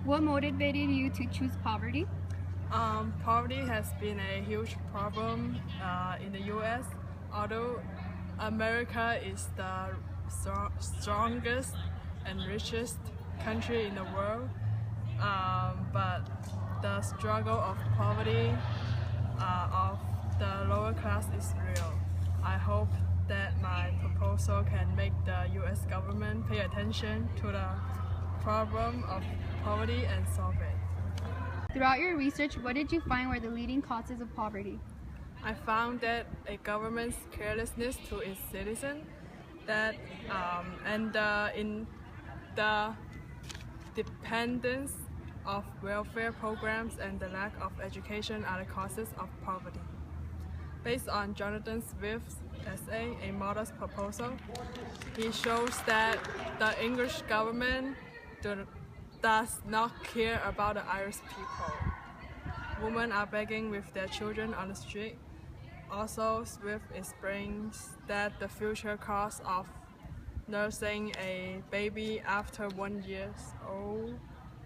What motivated you to choose poverty? Poverty has been a huge problem in the US, although America is the strongest and richest country in the world. But the struggle of poverty of the lower class is real. I hope that my proposal can make the US government pay attention to the problem of poverty and solve it. Throughout your research, what did you find were the leading causes of poverty? I found that a government's carelessness to its citizens, that and in the dependence of welfare programs and the lack of education are the causes of poverty. Based on Jonathan Swift's essay, A Modest Proposal, he shows that the English government does not care about the Irish people. Women are begging with their children on the street. Also, Swift explains that the future cost of nursing a baby after 1 year old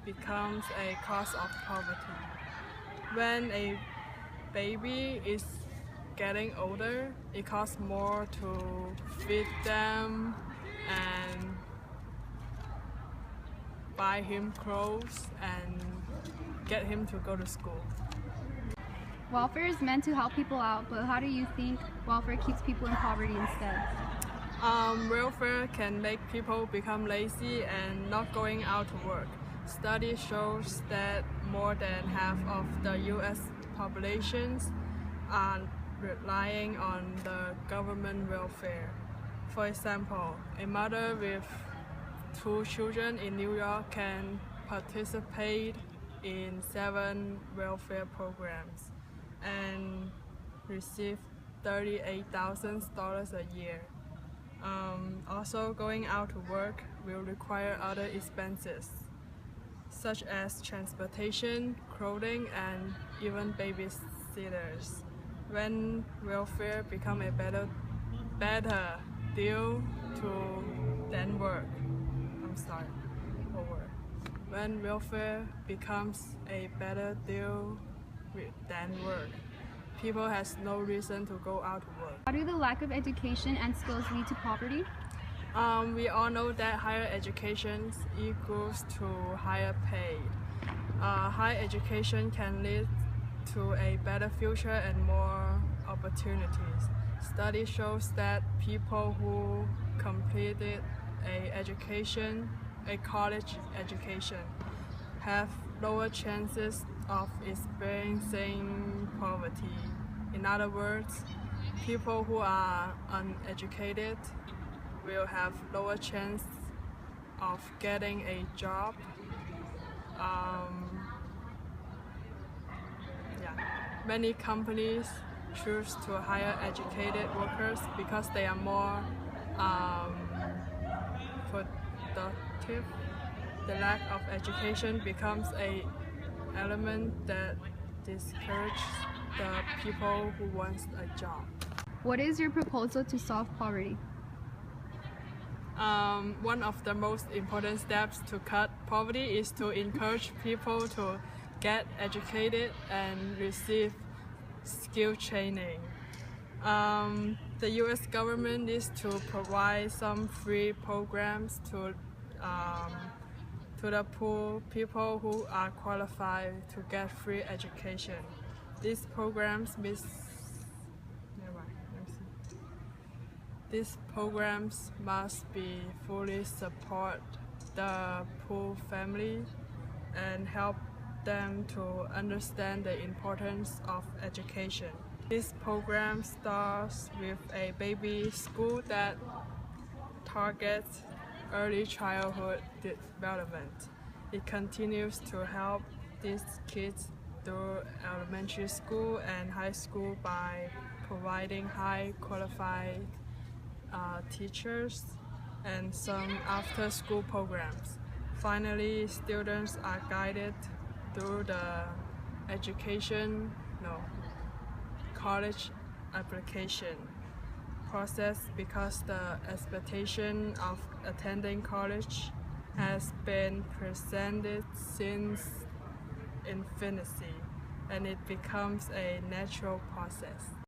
becomes a cause of poverty. When a baby is getting older, it costs more to feed them and buy him clothes and get him to go to school. Welfare is meant to help people out, but how do you think welfare keeps people in poverty instead? Welfare can make people become lazy and not going out to work. Study shows that more than half of the US populations are relying on the government welfare. For example, a mother with 2 children in New York can participate in 7 welfare programs and receive $38,000 a year. Also, going out to work will require other expenses, such as transportation, clothing, and even babysitters. When welfare become a better deal to than work, when welfare becomes a better deal than work, people has no reason to go out to work. How do the lack of education and skills lead to poverty? We all know that higher education equals to higher pay. High education can lead to a better future and more opportunities. Study shows that people who completed a college education, have lower chances of experiencing poverty. In other words, people who are uneducated will have lower chance of getting a job. Many companies choose to hire educated workers because they are more productive. The lack of education becomes an element that discourages the people who want a job. What is your proposal to solve poverty? One of the most important steps to cut poverty is to encourage people to get educated and receive skill training. The US government needs to provide some free programs to the poor people who are qualified to get free education. These programs must be fully support the poor family and help them to understand the importance of education. This program starts with a baby school that targets early childhood development. It continues to help these kids through elementary school and high school by providing high qualified teachers and some after-school programs. Finally, students are guided through the college application process because the expectation of attending college has been presented since infancy, and it becomes a natural process.